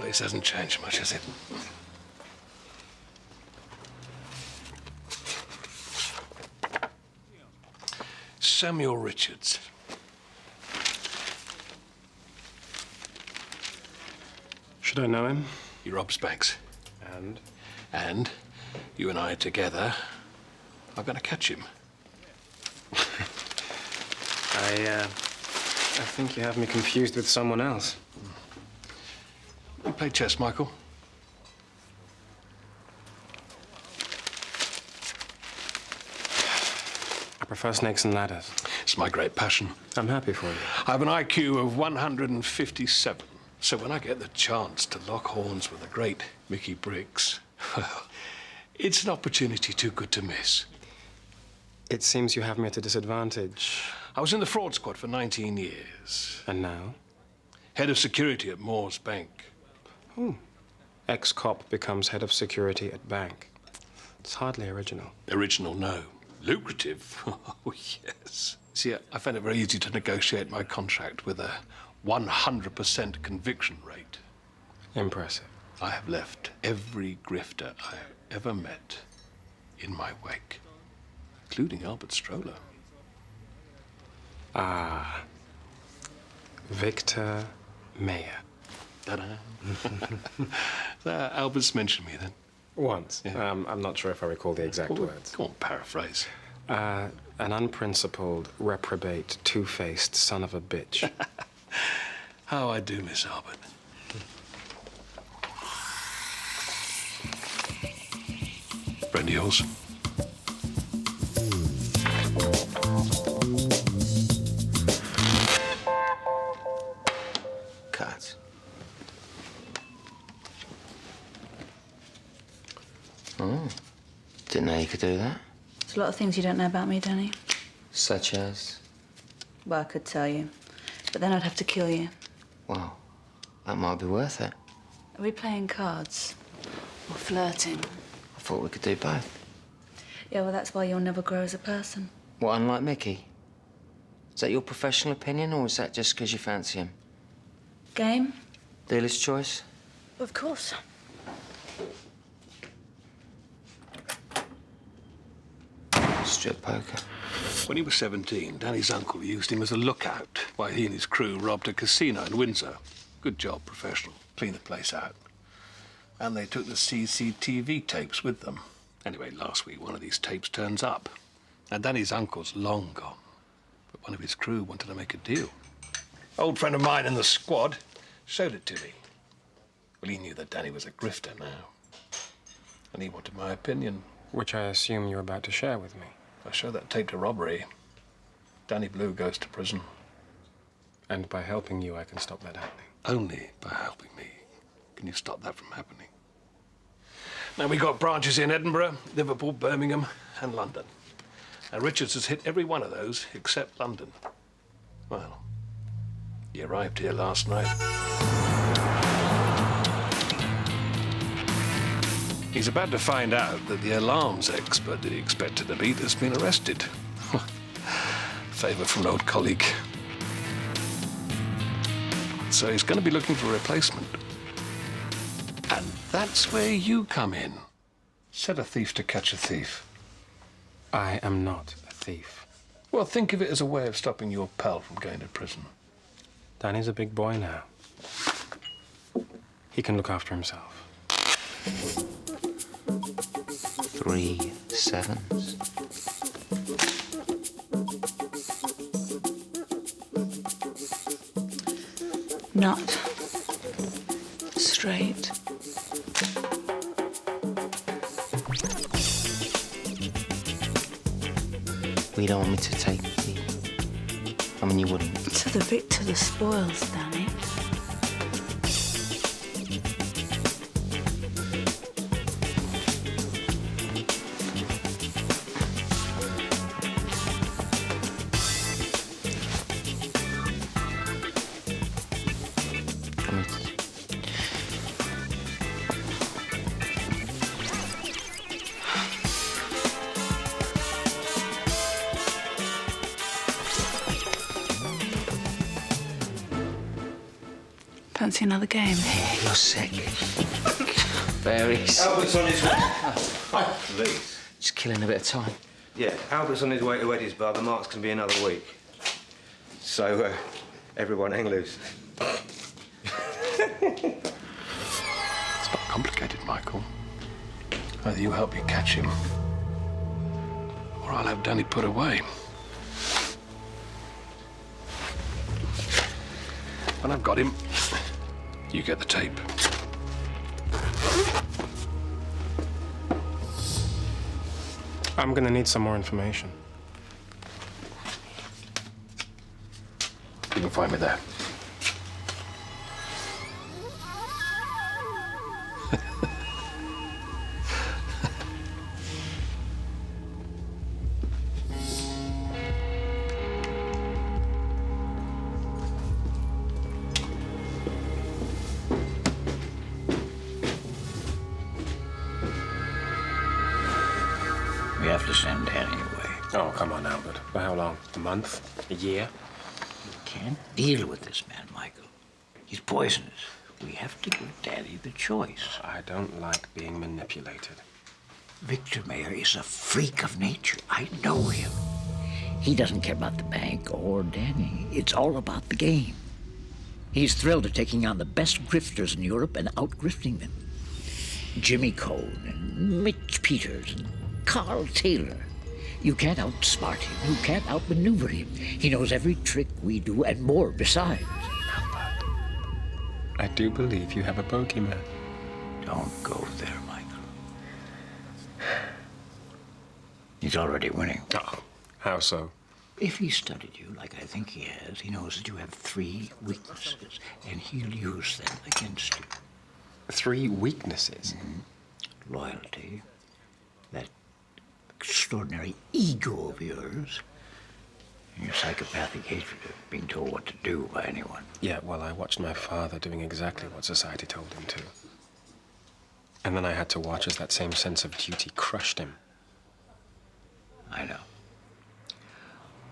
place hasn't changed much, has it? Samuel Richards. Should I know him? He robs banks. And? And you and I together are going to catch him. I think you have me confused with someone else. You play chess, Michael? I prefer snakes and ladders. It's my great passion. I'm happy for you. I have an IQ of 157. So when I get the chance to lock horns with the great Mickey Briggs, well, it's an opportunity too good to miss. It seems you have me at a disadvantage. I was in the fraud squad for 19 years. And now? Head of security at Moore's Bank. Oh. Ex-cop becomes head of security at bank. It's hardly original. Original, no. Lucrative? Oh, yes. See, I found it very easy to negotiate my contract with a 100% conviction rate. Impressive. I have left every grifter I have ever met in my wake, including Albert Stroller. Ah. Victor Mayer. Ta-da. Albert's mentioned me then. Once. Yeah. I'm not sure if I recall the exact words. Come on, paraphrase. An unprincipled, reprobate, two-faced son of a bitch. How I do miss Albert. Friend of yours? Cut. Oh. Didn't know you could do that. There's a lot of things you don't know about me, Danny. Such as? Well, I could tell you, but then I'd have to kill you. Well, that might be worth it. Are we playing cards? Or flirting? I thought we could do both. Yeah, well, that's why you'll never grow as a person. What, unlike Mickey? Is that your professional opinion, or is that just because you fancy him? Game? Dealer's choice? Of course. Strip poker. When he was 17, Danny's uncle used him as a lookout while he and his crew robbed a casino in Windsor. Good job, professional. Cleaned the place out. And they took the CCTV tapes with them. Anyway, last week, one of these tapes turns up. Now, Danny's uncle's long gone, but one of his crew wanted to make a deal. Old friend of mine in the squad showed it to me. Well, he knew that Danny was a grifter now. And he wanted my opinion. Which I assume you're about to share with me. If I show that tape to robbery, Danny Blue goes to prison. And by helping you, I can stop that happening. Only by helping me can you stop that from happening. Now, we got branches in Edinburgh, Liverpool, Birmingham, and London. Now, Richards has hit every one of those except London. Well, he arrived here last night. He's about to find out that the alarms expert that he expected to meet has been arrested. Favour from an old colleague. So he's going to be looking for a replacement. And that's where you come in. Set a thief to catch a thief. I am not a thief. Well, think of it as a way of stopping your pal from going to prison. Danny's a big boy now. He can look after himself. 3 sevens. Not straight. Well, you don't want me to take the... I mean, you wouldn't. To the victor, the spoils, Danny. I mean, Fancy another game? You're sick. Very sick. Albert's on his way. Hi, please. Just killing a bit of time. Yeah, Albert's on his way to Edisbar. The mark's going to be another week. So, everyone hang loose. It's not complicated, Michael. Either you help me catch him, or I'll have Danny put away. When I've got him, you get the tape. I'm gonna need some more information. You can find me there. We have to send Danny away. Oh, come on, Albert. For how long? A month? A year? We can't deal with this man, Michael. He's poisonous. We have to give Danny the choice. I don't like being manipulated. Victor Mayer is a freak of nature. I know him. He doesn't care about the bank or Danny. It's all about the game. He's thrilled at taking on the best grifters in Europe and out-grifting them. Jimmy Cohn and Mitch Peters and Carl Taylor. You can't outsmart him. You can't outmaneuver him. He knows every trick we do and more besides. I do believe you have a bogeyman. Don't go there, Michael. He's already winning. Oh, how so? If he studied you like I think he has, he knows that you have 3 weaknesses, and he'll use them against you. 3 weaknesses? Loyalty, that extraordinary ego of yours, and your psychopathic hatred of being told what to do by anyone. Yeah, well, I watched my father doing exactly what society told him to. And then I had to watch as that same sense of duty crushed him. I know.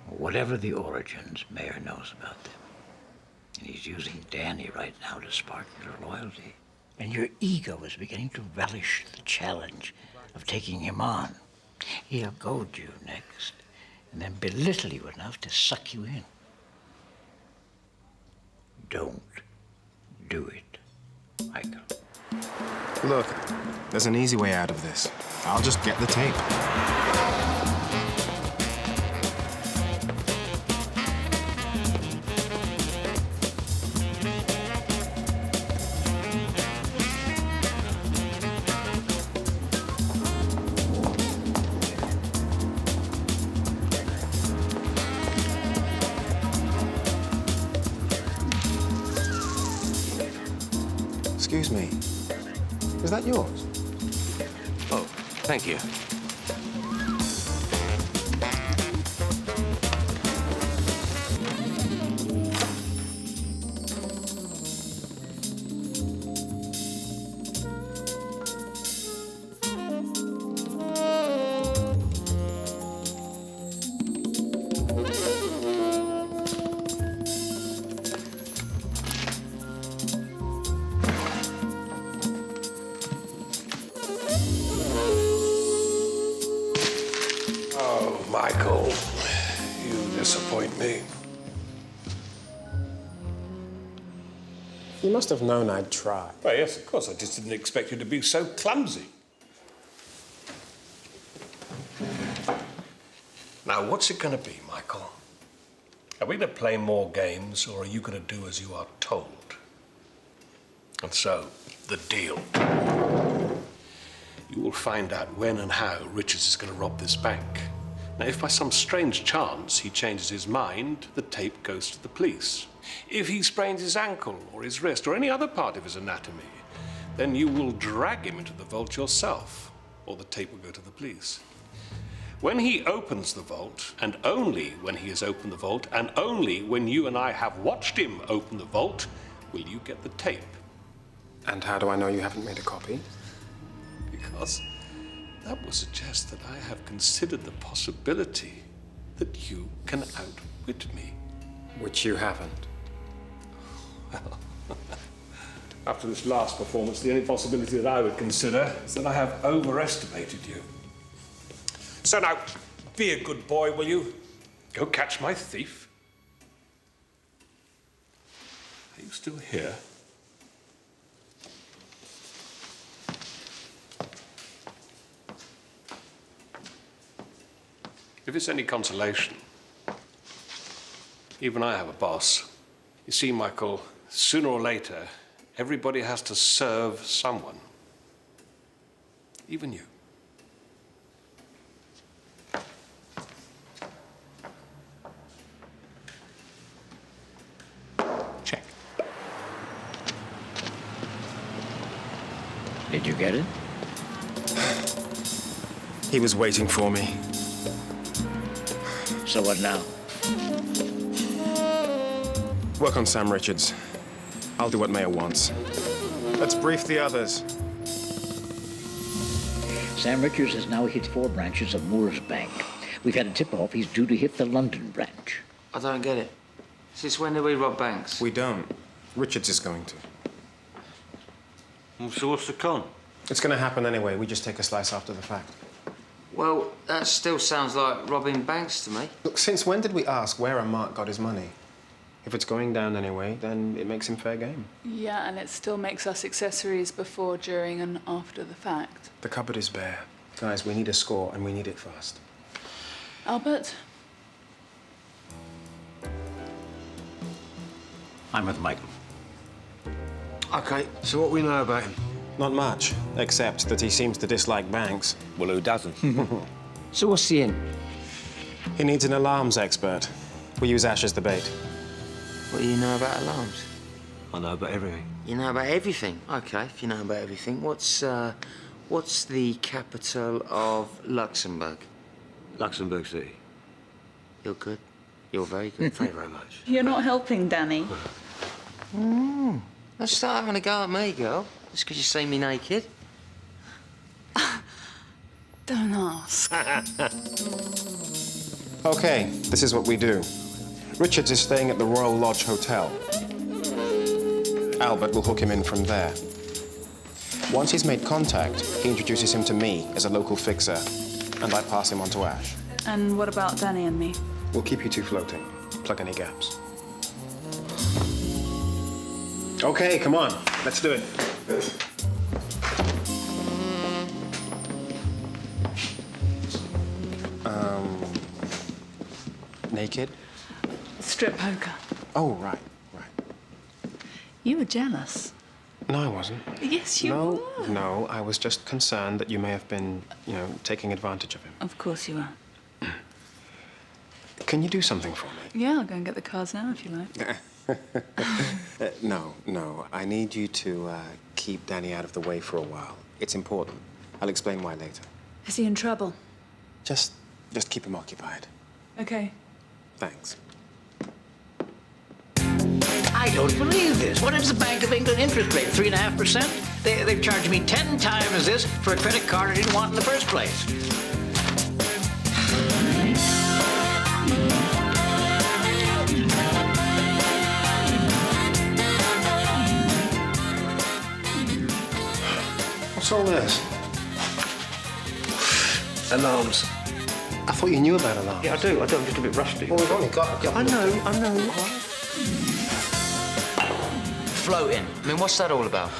Whatever the origins, Mayer knows about them. And he's using Danny right now to spark your loyalty. And your ego is beginning to relish the challenge of taking him on. He'll goad you next, and then belittle you enough to suck you in. Don't do it, Michael. Look, there's an easy way out of this. I'll just get the tape. Excuse me. Is that yours? Oh, thank you. Michael, you disappoint me. You must have known I'd try. Well, yes, of course. I just didn't expect you to be so clumsy. Now, what's it going to be, Michael? Are we going to play more games, or are you going to do as you are told? And so, the deal. You will find out when and how Richards is going to rob this bank. Now, if by some strange chance he changes his mind, the tape goes to the police. If he sprains his ankle or his wrist or any other part of his anatomy, then you will drag him into the vault yourself, or the tape will go to the police. When he opens the vault, and only when he has opened the vault, and only when you and I have watched him open the vault, will you get the tape. And how do I know you haven't made a copy? Because that will suggest that I have considered the possibility that you can outwit me. Which you haven't. Well, After this last performance, the only possibility that I would consider is that I have overestimated you. So now, be a good boy, will you? Go catch my thief. Are you still here? If it's any consolation, even I have a boss. You see, Michael, sooner or later, everybody has to serve someone. Even you. Check. Did you get it? He was waiting for me. So what now? Work on Sam Richards. I'll do what Mayor wants. Let's brief the others. Sam Richards has now hit 4 branches of Moore's Bank. We've had a tip-off he's due to hit the London branch. I don't get it. Since when do we rob banks? We don't. Richards is going to. Well, so what's the con? It's going to happen anyway. We just take a slice after the fact. Well, that still sounds like robbing banks to me. Look, since when did we ask where Mark got his money? If it's going down anyway, then it makes him fair game. Yeah, and it still makes us accessories before, during, and after the fact. The cupboard is bare. Guys, we need a score, and we need it fast. Albert? I'm with Michael. OK, so what we know about him? Not much, except that he seems to dislike banks. Well, who doesn't? So what's the in? He needs an alarms expert. We use Ash as the bait. What do you know about alarms? I know about everything. You know about everything? OK, if you know about everything, what's the capital of Luxembourg? Luxembourg City. You're good. You're very good. Thank you very much. You're not helping, Danny. Don't start having a go at me, girl. Just because you see me naked. Don't ask. Okay, this is what we do. Richards is staying at the Royal Lodge Hotel. Albert will hook him in from there. Once he's made contact, he introduces him to me as a local fixer, and I pass him on to Ash. And what about Danny and me? We'll keep you two floating. Plug any gaps. Okay, come on. Let's do it. Naked? Strip poker. Oh, right. You were jealous. No, I wasn't. Yes, you were. No, I was just concerned that you may have been, taking advantage of him. Of course you were. Can you do something for me? Yeah, I'll go and get the cards now if you like. No. I need you to keep Danny out of the way for a while. It's important. I'll explain why later. Is he in trouble? Just keep him occupied. Okay. Thanks. I don't believe this. What is the Bank of England interest rate? 3.5%? They've charged me 10 times this for a credit card I didn't want in the first place. What's all this? Alarms. I thought you knew about alarms. Yeah, I do. I'm just a bit rusty. Well, we've only got a couple. I know. Floating. I mean, what's that all about?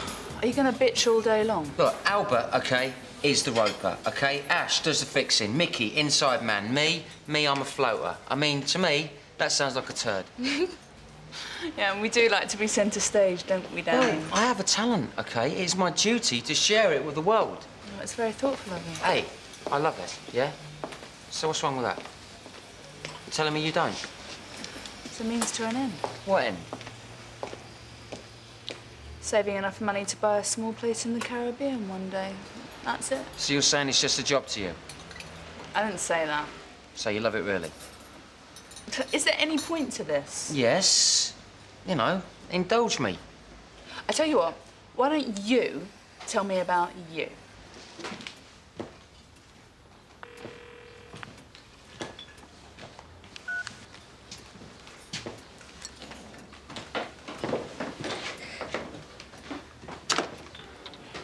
Are you going to bitch all day long? Look, Albert, OK, is the roper, OK? Ash does the fixing. Mickey, inside man. Me, I'm a floater. I mean, to me, that sounds like a turd. Yeah, and we do like to be centre stage, don't we, Danny? Well, I have a talent, OK? It's my duty to share it with the world. Well, it's very thoughtful of you. Hey, I love it, yeah? So what's wrong with that? You're telling me you don't? It's a means to an end. What end? Saving enough money to buy a small place in the Caribbean one day. That's it. So you're saying it's just a job to you? I didn't say that. So you love it really? Is there any point to this? Yes. Indulge me. I tell you what, why don't you tell me about you?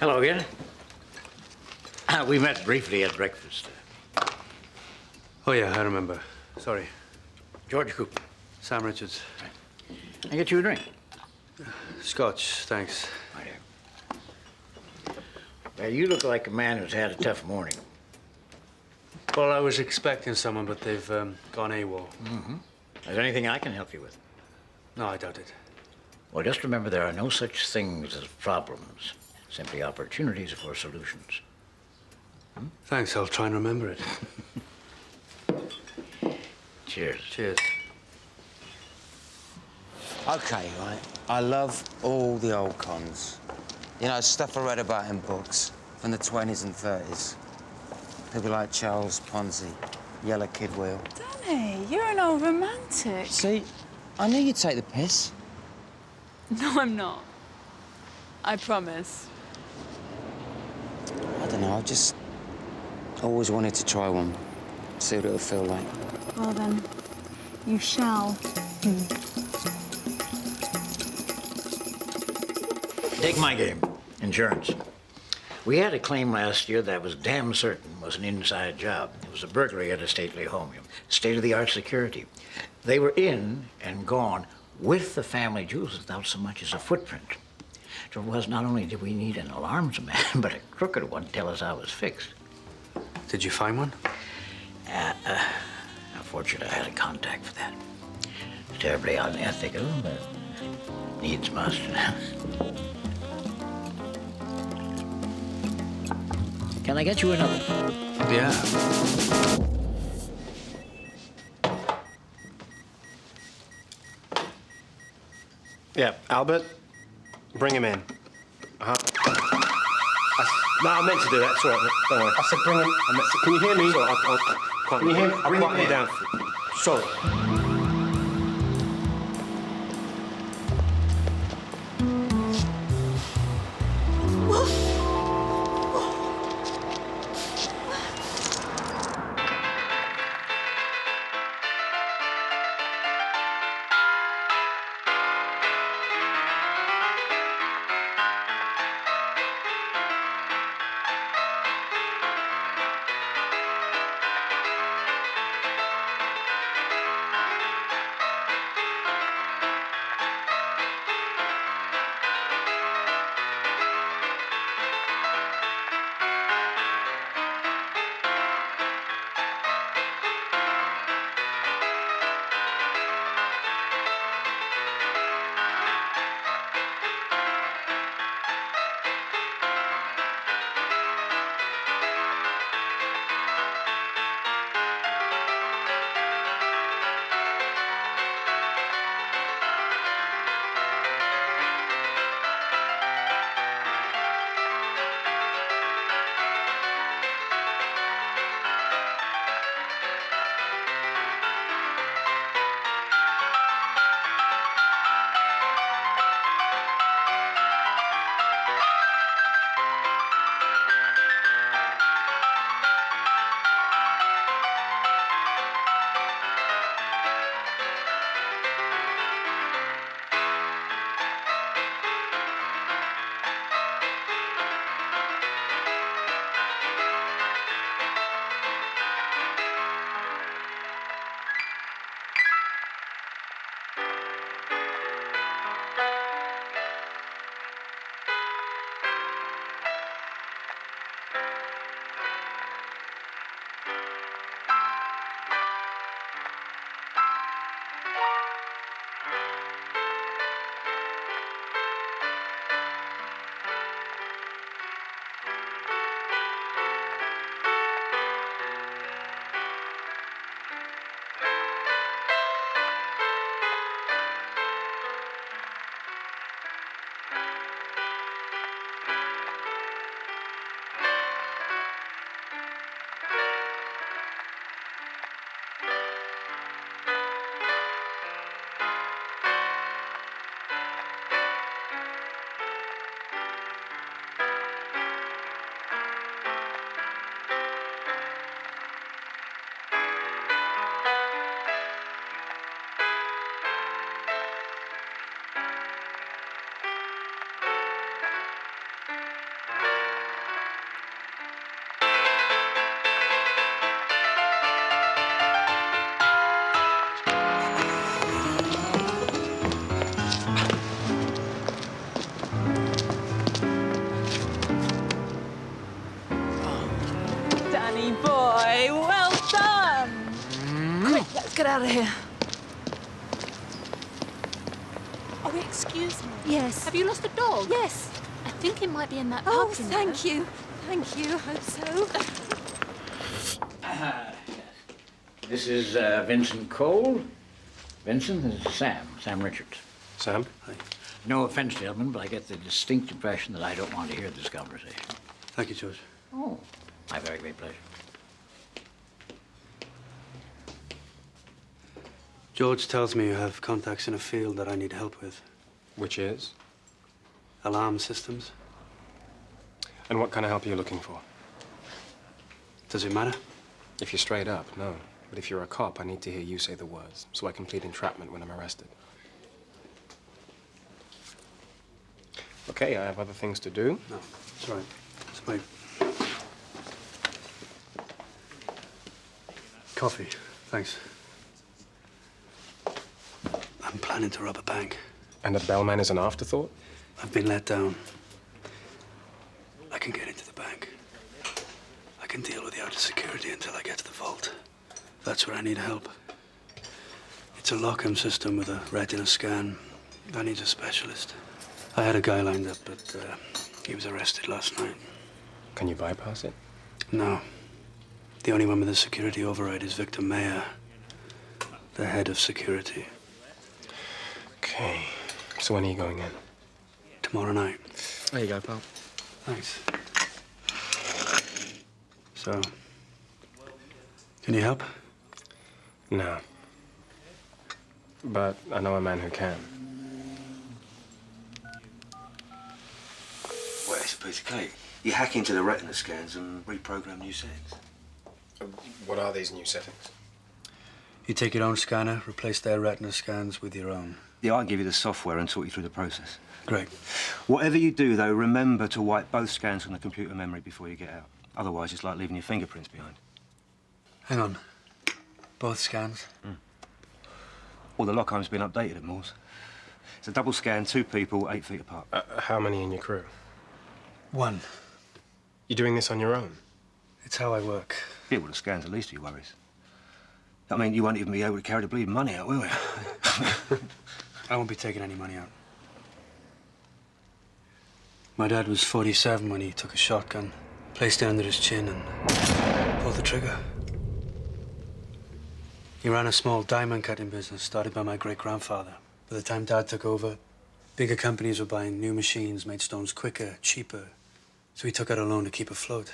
Hello again. We met briefly at breakfast. Oh, yeah, I remember. Sorry. George Cooper. Sam Richards. I get you a drink. Scotch, thanks. Right here. Well, you look like a man who's had a tough morning. Well, I was expecting someone, but they've gone AWOL. Mm-hmm. Is there anything I can help you with? No, I doubt it. Well, just remember there are no such things as problems, simply opportunities for solutions. Thanks, I'll try and remember it. Cheers. Cheers. Okay, right. I love all the old cons. You know, stuff I read about in books from the 20s and 30s. People like Charles Ponzi, Yellow Kid Wheel. Danny, you're an old romantic. See, I knew you'd take the piss. No, I'm not. I promise. I don't know, I just always wanted to try one. See what it would feel like. Well then, you shall. Take my game, insurance. We had a claim last year that was damn certain was an inside job. It was a burglary at a stately home. State-of-the-art security. They were in and gone with the family jewels without so much as a footprint. So it was not only did we need an alarms man, but a crooked one to tell us how it was fixed. Did you find one? Unfortunately, I had a contact for that. Terribly unethical, but needs must. Can I get you another? Yeah. Yeah, Albert, bring him in. No, I meant to do that. It's all right. Don't worry. I said bring him. Can you hear me? I'll Can you hear me? I'll Bring quiet him him down. Sorry. Let's get out of here. Oh, excuse me. Yes. Have you lost the dog? Yes. I think it might be in that pub. Oh, you know. thank you. Thank you. Hope so. This is Vincent Cole. Vincent, this is Sam Richards. Sam? No offense, gentlemen, but I get the distinct impression that I don't want to hear this conversation. Thank you, George. Oh, my very great pleasure. George tells me you have contacts in a field that I need help with. Which is? Alarm systems. And what kind of help are you looking for? Does it matter? If you're straight up, no. But if you're a cop, I need to hear you say the words, so I can plead entrapment when I'm arrested. Okay, I have other things to do. No, it's all right. Let's wait. Coffee, thanks. I'm planning to rob a bank. And the bellman is an afterthought? I've been let down. I can get into the bank. I can deal with the outer security until I get to the vault. That's where I need help. It's a lock-in system with a retina scan. I need a specialist. I had a guy lined up, but he was arrested last night. Can you bypass it? No. The only one with a security override is Victor Mayer, the head of security. Okay. So when are you going in? Tomorrow night. There you go, pal. Thanks. So, can you help? No. But I know a man who can. Well, it's a piece of cake. You hack into the retina scans and reprogram new settings. What are these new settings? You take your own scanner, replace their retina scans with your own. Yeah, I can give you the software and talk you through the process. Great. Whatever you do, though, remember to wipe both scans from the computer memory before you get out. Otherwise, it's like leaving your fingerprints behind. Hang on. Both scans? Well, the lock-arm's been updated at Moore's. It's a double scan, 2 people, 8 feet apart. How many in your crew? 1. You're doing this on your own? It's how I work. Yeah, well, the scan's the least of your worries. I mean, you won't even be able to carry the bleeding money out, will you? I won't be taking any money out. My dad was 47 when he took a shotgun, placed it under his chin, and pulled the trigger. He ran a small diamond cutting business started by my great-grandfather. By the time Dad took over, bigger companies were buying new machines, made stones quicker, cheaper. So he took out a loan to keep afloat.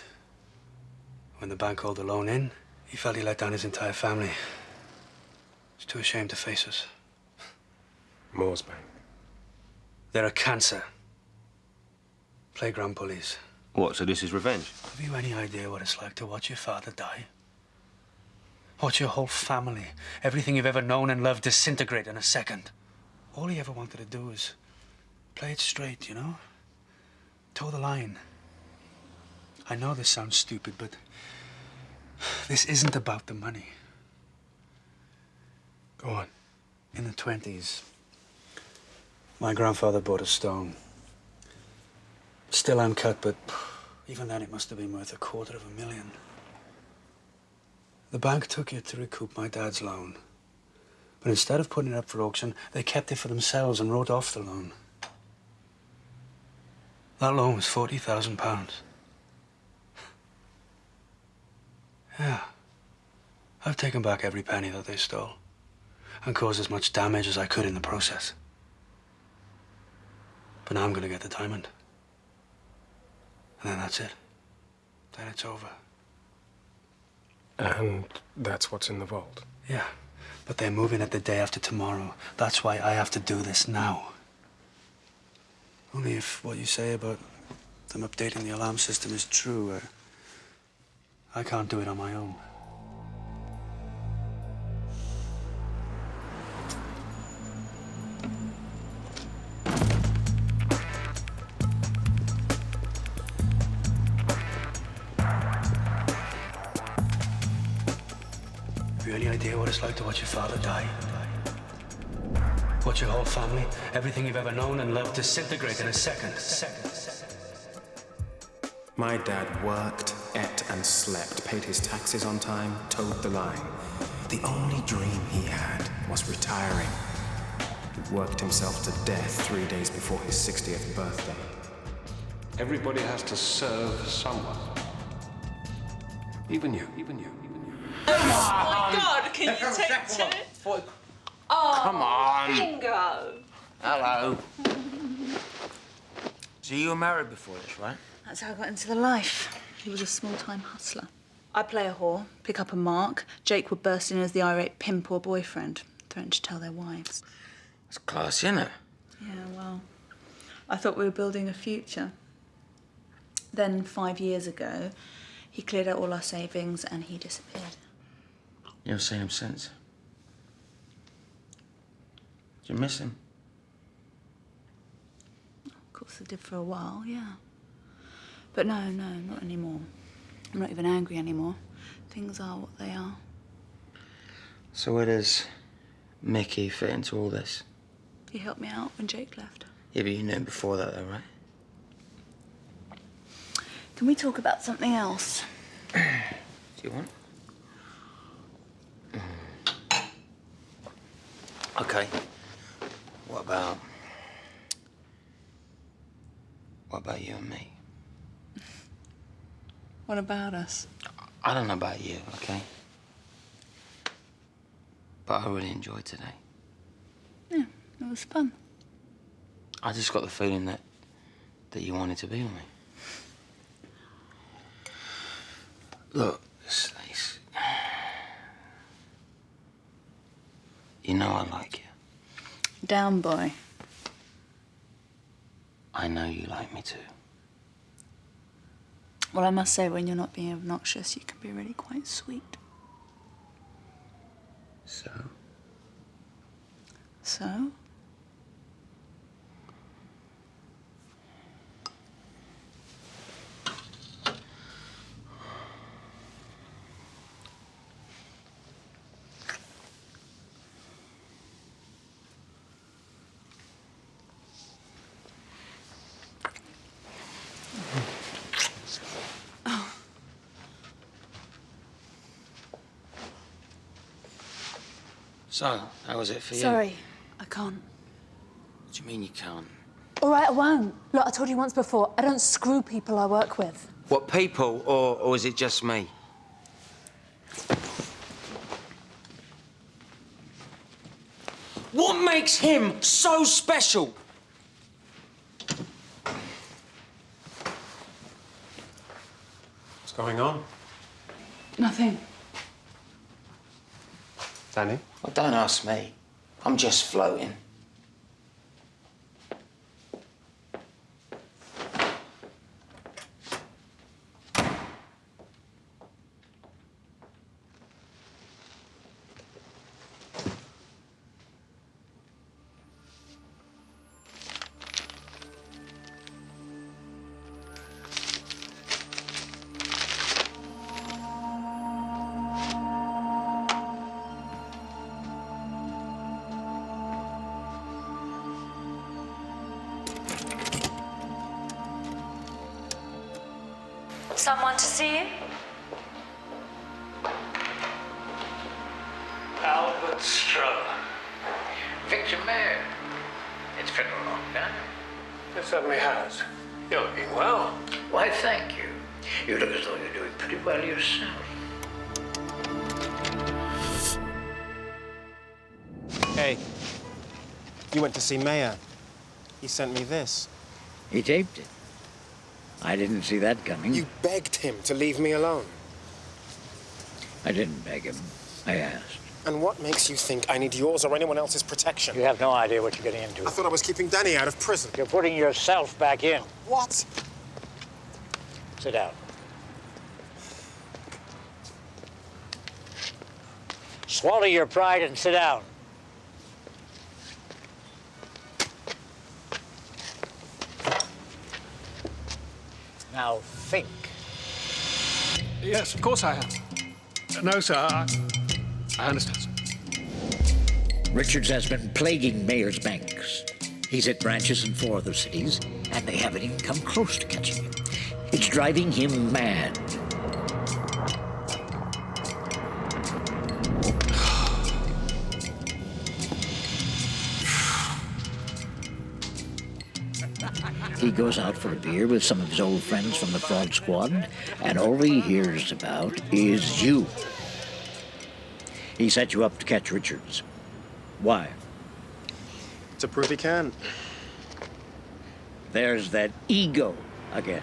When the bank called the loan in, he felt he let down his entire family. He's too ashamed to face us. Moore's Bank. They're a cancer. Playground bullies. What, so this is revenge? Have you any idea what it's like to watch your father die? Watch your whole family, everything you've ever known and loved, disintegrate in a second. All he ever wanted to do was play it straight, you know? Toe the line. I know this sounds stupid, but this isn't about the money. Go on. In the 20s, my grandfather bought a stone. Still uncut, but even then it must have been worth $250,000. The bank took it to recoup my dad's loan. But instead of putting it up for auction, they kept it for themselves and wrote off the loan. That loan was £40,000. Yeah. I've taken back every penny that they stole and caused as much damage as I could in the process. But now I'm gonna get the diamond. And then that's it. Then it's over. And that's what's in the vault? Yeah, but they're moving it the day after tomorrow. That's why I have to do this now. Only if what you say about them updating the alarm system is true, I can't do it on my own. Have you any idea what it's like to watch your father die? Watch your whole family, everything you've ever known and loved, disintegrate in a second. My dad worked, ate and slept, paid his taxes on time, towed the line. The only dream he had was retiring. He worked himself to death 3 days before his 60th birthday. Everybody has to serve someone. Even you. Oh my God, can you take two? Oh, Come on. Bingo. Hello. So you were married before this, right? That's how I got into the life. He was a small-time hustler. I'd play a whore, pick up a mark. Jake would burst in as the irate pimp or boyfriend, threaten to tell their wives. That's classy, isn't it? Yeah, well, I thought we were building a future. Then 5 years ago, he cleared out all our savings and he disappeared. You haven't seen him since. Do you miss him? Of course, I did for a while, yeah. But no, not anymore. I'm not even angry anymore. Things are what they are. So where does Mickey fit into all this? He helped me out when Jake left. Yeah, but you knew him before that, though, right? Can we talk about something else? Do you want? Okay. What about you and me? What about us? I don't know about you, okay? But I really enjoyed today. Yeah, it was fun. I just got the feeling that you wanted to be with me. Look, Stace. You know I like you. Down, boy. I know you like me too. Well, I must say, when you're not being obnoxious, you can be really quite sweet. So? So? So, how was it for you? Sorry, I can't. What do you mean you can't? All right, I won't. Look, I told you once before, I don't screw people I work with. What, people, or is it just me? What makes him so special? What's going on? Nothing. Danny? Well, don't ask me. I'm just floating. Someone to see you? Albert Stroh. Victor Mayor. It's been a long time. It certainly has. You're looking well. Why, thank you. You look as though you're doing pretty well yourself. Hey, you went to see Mayor. He sent me this. He taped it. I didn't see that coming. You begged him to leave me alone. I didn't beg him. I asked. And what makes you think I need yours or anyone else's protection? You have no idea what you're getting into. I thought I was keeping Danny out of prison. You're putting yourself back in. What? Sit down. Swallow your pride and sit down. Now think. Yes, of course I have. No, sir, I understand, sir. Richards has been plaguing Mayor's banks. He's at branches in 4 other cities, and they haven't even come close to catching him. It's driving him mad. he goes out for a beer with some of his old friends from the fraud squad, and all he hears about is you. He set you up to catch Richards. Why? To prove he can. There's that ego again.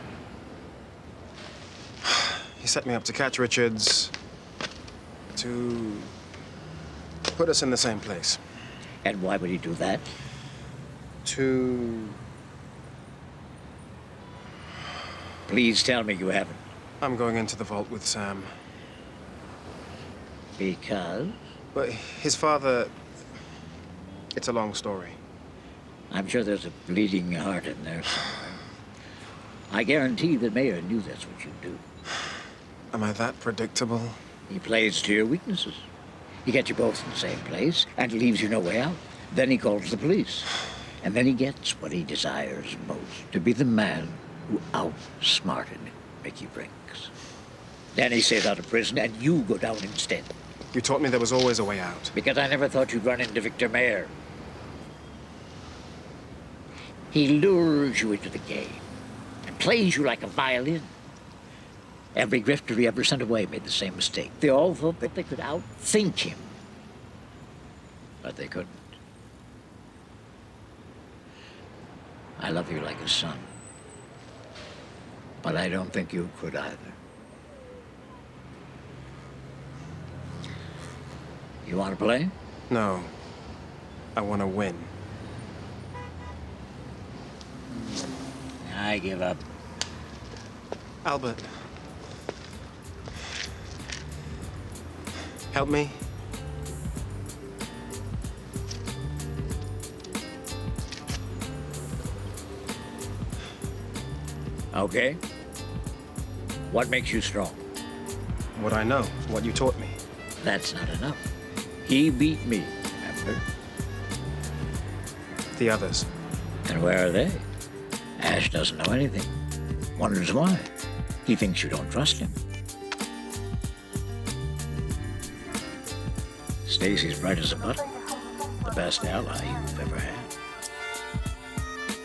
He set me up to catch Richards, to put us in the same place. And why would he do that? To... Please tell me you haven't. I'm going into the vault with Sam. Because? But his father... It's a long story. I'm sure there's a bleeding heart in there somewhere. I guarantee the mayor knew that's what you'd do. Am I that predictable? He plays to your weaknesses. He gets you both in the same place and leaves you no way out. Then he calls the police. And then he gets what he desires most, to be the man who outsmarted Mickey Briggs. Then he stays out of prison and you go down instead. You taught me there was always a way out. Because I never thought you'd run into Victor Mayer. He lures you into the game and plays you like a violin. Every grifter he ever sent away made the same mistake. They all thought that they could outthink him. But they couldn't. I love you like a son. But I don't think you could either. You want to play? No. I want to win. I give up. Albert. Help me. Okay. What makes you strong? What I know, what you taught me. That's not enough. He beat me, remember? The others. And where are they? Ash doesn't know anything. Wonders why. He thinks you don't trust him. Stacy's bright as a button. The best ally you've ever had.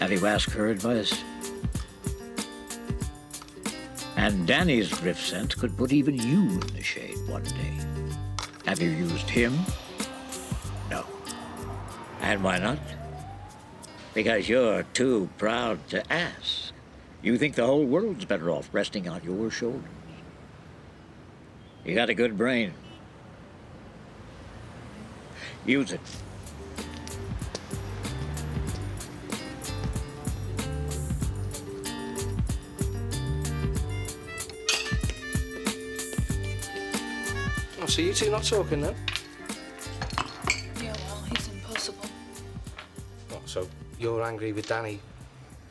Have you asked her advice? And Danny's grift sense could put even you in the shade one day. Have you used him? No. And why not? Because you're too proud to ask. You think the whole world's better off resting on your shoulders. You got a good brain. Use it. Oh, so you two not talking then? Yeah, well, he's impossible. What, so you're angry with Danny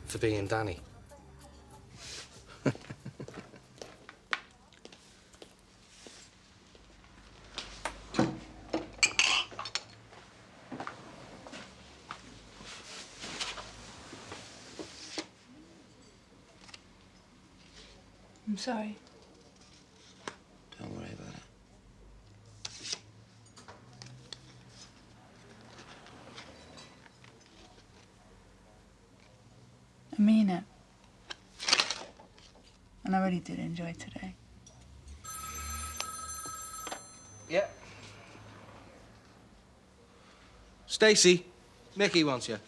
for being Danny? I'm sorry. Don't worry about it. I mean it. And I really did enjoy today. Yeah. Stacy, Mickey wants you.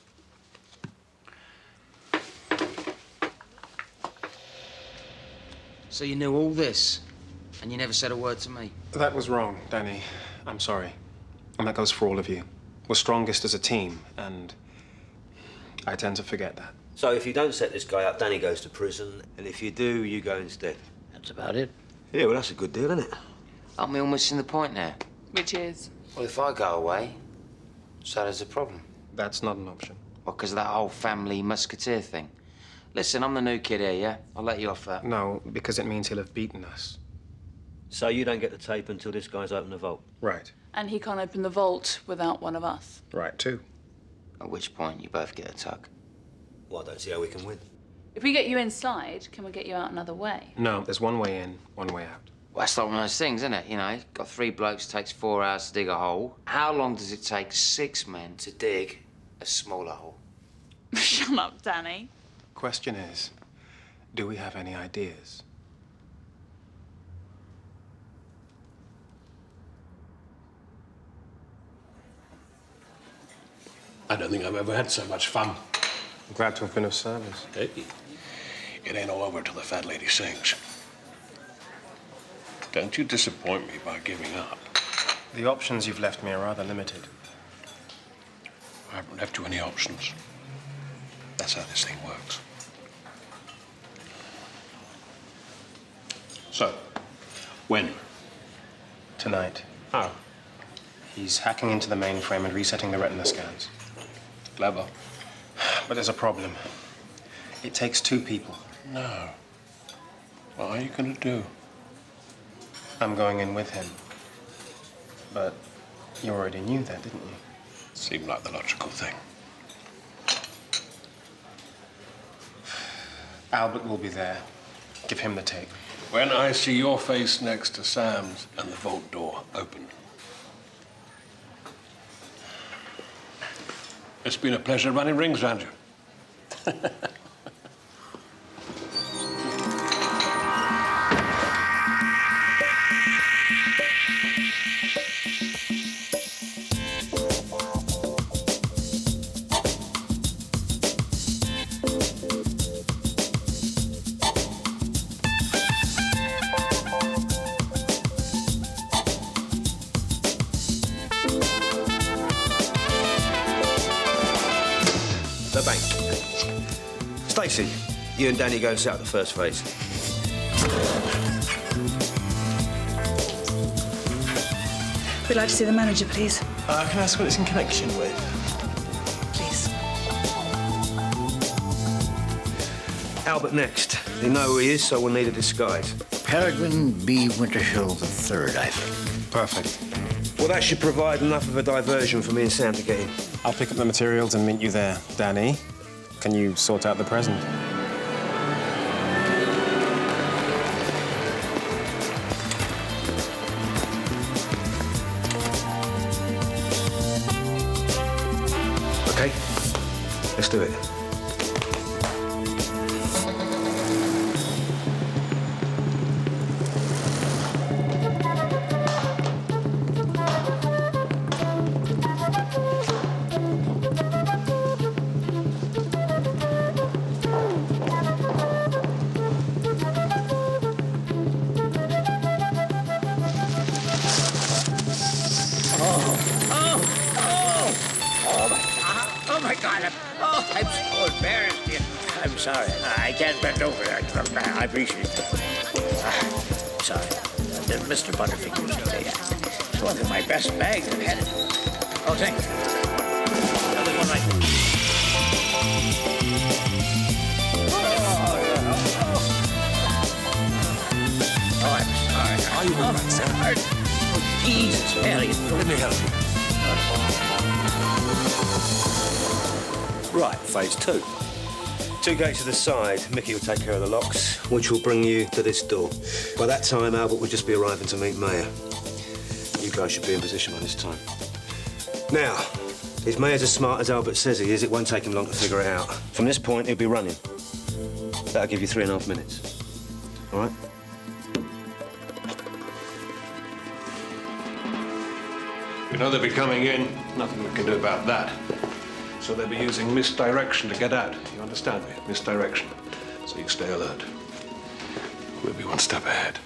So you knew all this, and you never said a word to me? That was wrong, Danny. I'm sorry. And that goes for all of you. We're strongest as a team, and I tend to forget that. So if you don't set this guy up, Danny goes to prison, and if you do, you go instead. That's about it. Yeah, well, that's a good deal, isn't it? Aren't we all missing the point now? Which is? Well, if I go away, so there's a problem. That's not an option. Well, because of that whole family musketeer thing. Listen, I'm the new kid here, yeah? I'll let you off that. No, because it means he'll have beaten us. So you don't get the tape until this guy's opened the vault? Right. And he can't open the vault without one of us. Right, too. At which point, you both get a tug. Well, I don't see how we can win. If we get you inside, can we get you out another way? No, there's one way in, one way out. Well, that's not one of those things, isn't it? You know, got 3 blokes, takes 4 hours to dig a hole. How long does it take 6 men to dig a smaller hole? Shut up, Danny. Question is, do we have any ideas? I don't think I've ever had so much fun. I'm glad to have been of service. Hey, it ain't all over till the fat lady sings. Don't you disappoint me by giving up. The options you've left me are rather limited. I haven't left you any options. That's how this thing works. So, when? Tonight. How? He's hacking into the mainframe and resetting the retina scans. Clever. But there's a problem. It takes two people. No. What are you going to do? I'm going in with him. But you already knew that, didn't you? Seemed like the logical thing. Albert will be there. Give him the tape. When I see your face next to Sam's and the vault door open. It's been a pleasure running rings round you. The bank. Stacey, you and Danny go and set up the first phase. We'd like to see the manager, please. Can I ask what it's in connection with? Please. Albert next. They know who he is, so we'll need a disguise. Peregrine B. Winterhill III, I think. Perfect. Well, that should provide enough of a diversion for me and Sam to get in. I'll pick up the materials and meet you there. Danny, can you sort out the present? Okay, let's do it. I'm so embarrassed. I'm sorry. I can't bend over. I appreciate it. Sorry. Mr. Butterfingers today. It's one of my best bags I've had it. Oh, thank you. That was one right. Oh, I'm sorry. Are you all right, sir? Oh, Jesus, Elliot. Let me help you. Right, phase two. 2 gates to the side. Mickey will take care of the locks, which will bring you to this door. By that time, Albert will just be arriving to meet Maya. You guys should be in position by this time. Now, if Maya's as smart as Albert says he is, it won't take him long to figure it out. From this point, he'll be running. That'll give you 3.5 minutes. All right? We know they'll be coming in. Nothing we can do about that. So they'll be using misdirection to get out. You understand me? Misdirection. So you stay alert. We'll be one step ahead.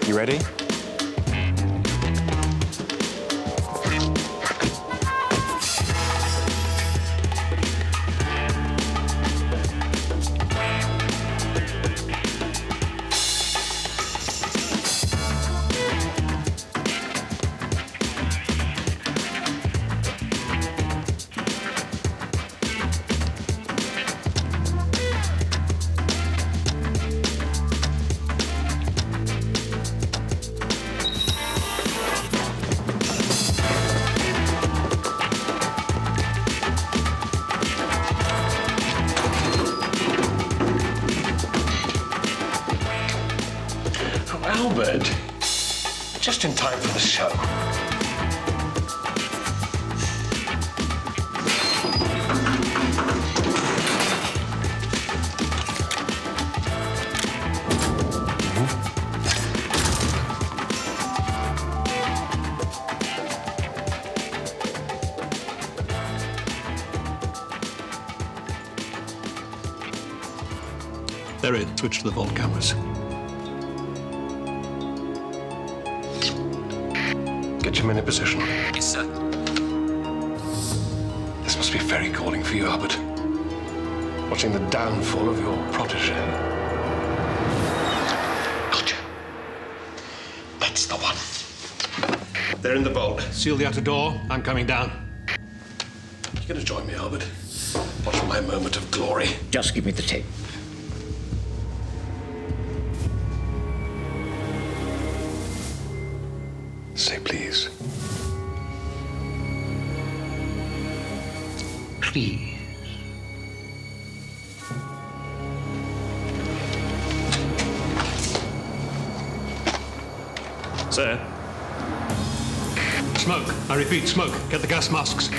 You ready? bed. Just in time for the show. They're in. Switch to the vault cameras. Get your men in position. Yes, sir. This must be very galling for you, Albert. Watching the downfall of your protege. Gotcha. That's the one. They're in the vault. Seal the outer door. I'm coming down. You're going to join me, Albert. Watch my moment of glory. Just give me the tape. Say please. Please. Sir. Smoke. I repeat, smoke. Get the gas masks.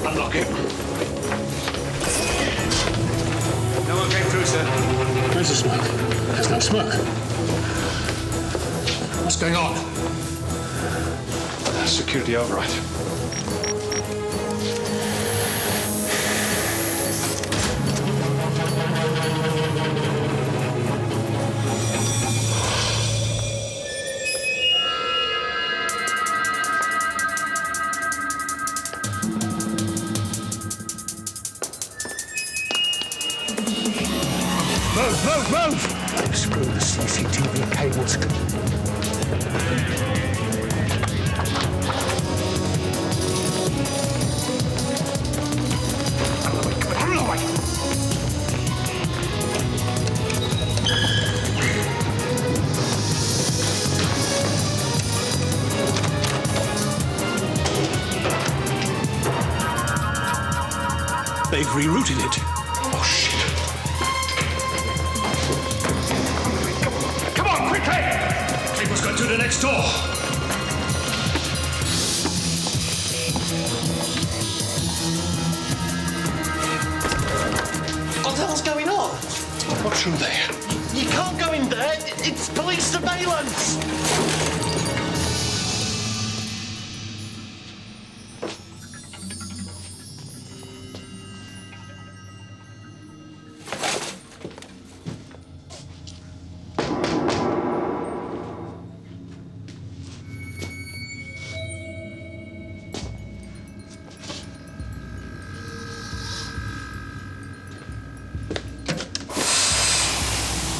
Unlock it. No one came through, sir. Where's the smoke? There's no smoke. What's going on? Security override. Move! Screw the CCTV cables. They've rerouted it. Oh, shit. Come on, quickly! Cable's going to the next door. What the hell's going on? What's through there? You can't go in there. It's police surveillance.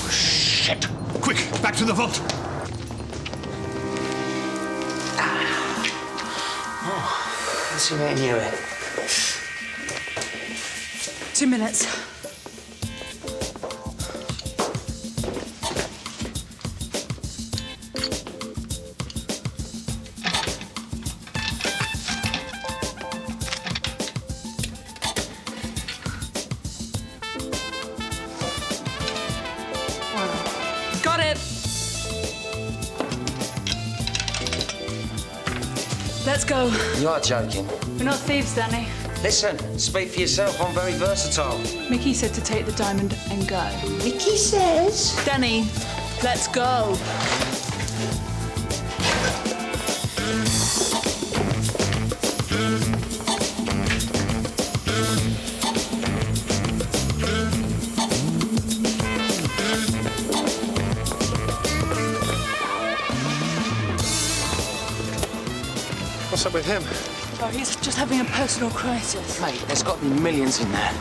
Shit! Quick, back to the vault. Let's see what you it. 2 minutes. Got it. Let's go. You are joking. We're not thieves, Danny. Listen, speak for yourself. I'm very versatile. Mickey said to take the diamond and go. Mickey says. Danny, let's go. What's up with him? Oh, he's just having a personal crisis. Mate, there's got to be millions in there.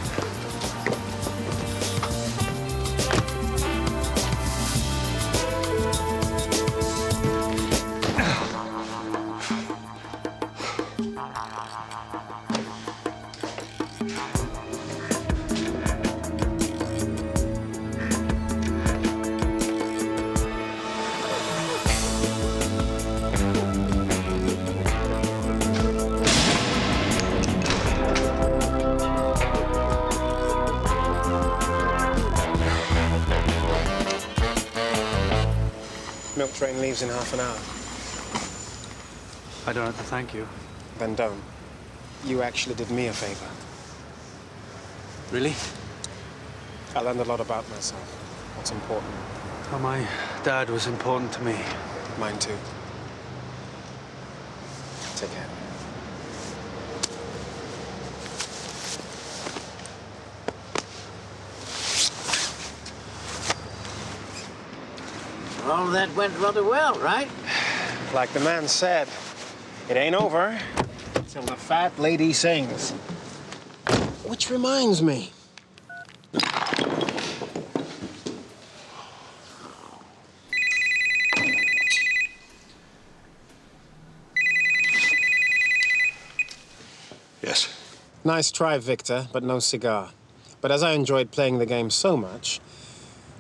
milk train leaves in half an hour. I don't have to thank you. Then don't. You actually did me a favor. Really? I learned a lot about myself. What's important. Well, my dad was important to me. Mine too. Take care. All that went rather well, right? Like the man said, it ain't over till the fat lady sings. Which reminds me. Yes. Nice try, Victor, but no cigar. But as I enjoyed playing the game so much,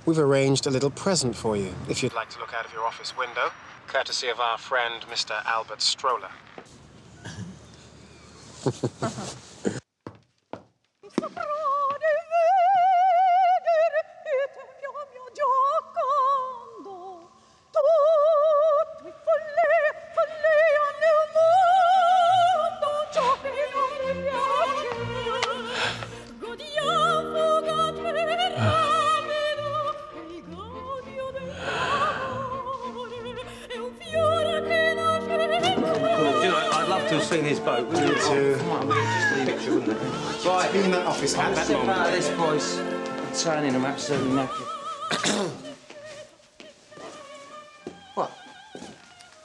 we've arranged a little present for you, if you'd like to look out of your office window, courtesy of our friend, Mr. Albert Stroller. I'd love to have seen his boat. Me too. Come on, we'll just leave it, wouldn't it? Right, be in that office at that moment. Out of this, boys. I'm turning them absolutely knackered. What?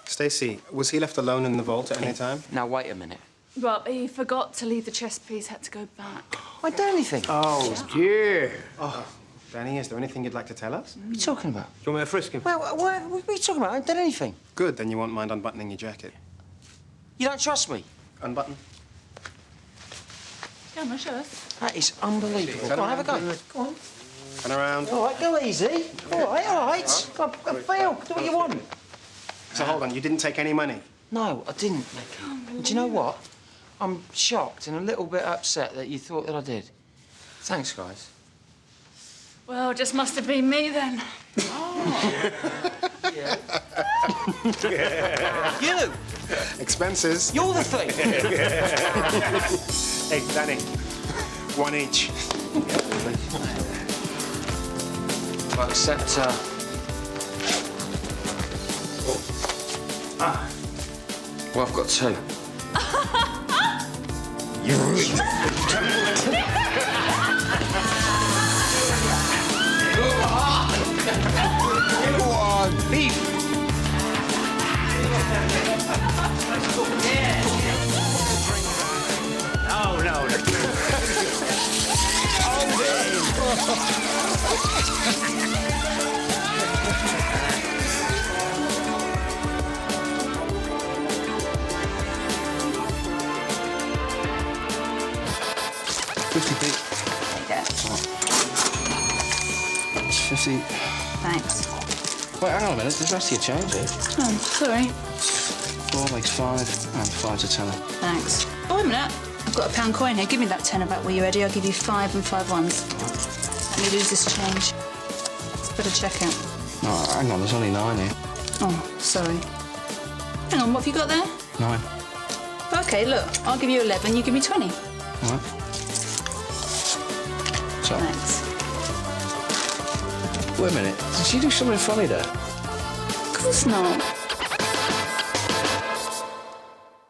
Stacey, was he left alone in the vault at any time? Now, wait a minute. Well, he forgot to leave the chess piece, had to go back. I done anything. Oh, dear. Oh, Danny, is there anything you'd like to tell us? What are you talking about? Do you want me to frisk him? Well, what are you talking about? I haven't done anything. Good, then you won't mind unbuttoning your jacket. You don't trust me? Unbutton. Yeah, my shirt. That is unbelievable. Go on, have a go. Go on. Turn around. All right, go easy. All right, all right. Go on, feel. Do what you want. So hold on, you didn't take any money? No, I didn't, Nicky. And do you know what? I'm shocked and a little bit upset that you thought that I did. Thanks, guys. Well, just must have been me then. You! Expenses. You're the thief! Hey, Danny. One each. Well, except, well, I've got two. Go on, beef. No, no. It's 50. Thanks. Wait, hang on a minute. There's the rest of your change here. Oh, sorry. 4 makes 5, and 5's a tenner. Thanks. Oh, wait a minute. I've got a £1 coin here. Give me that tenner back when you're ready. I'll give you 5 and 5 ones. Let me lose this change. Let's put a check out. No, hang on. There's only 9 here. Oh, sorry. Hang on, what have you got there? 9. OK, look. I'll give you 11. You give me 20. All right. So, Thanks. wait a minute. Did she do something funny there? Of course not.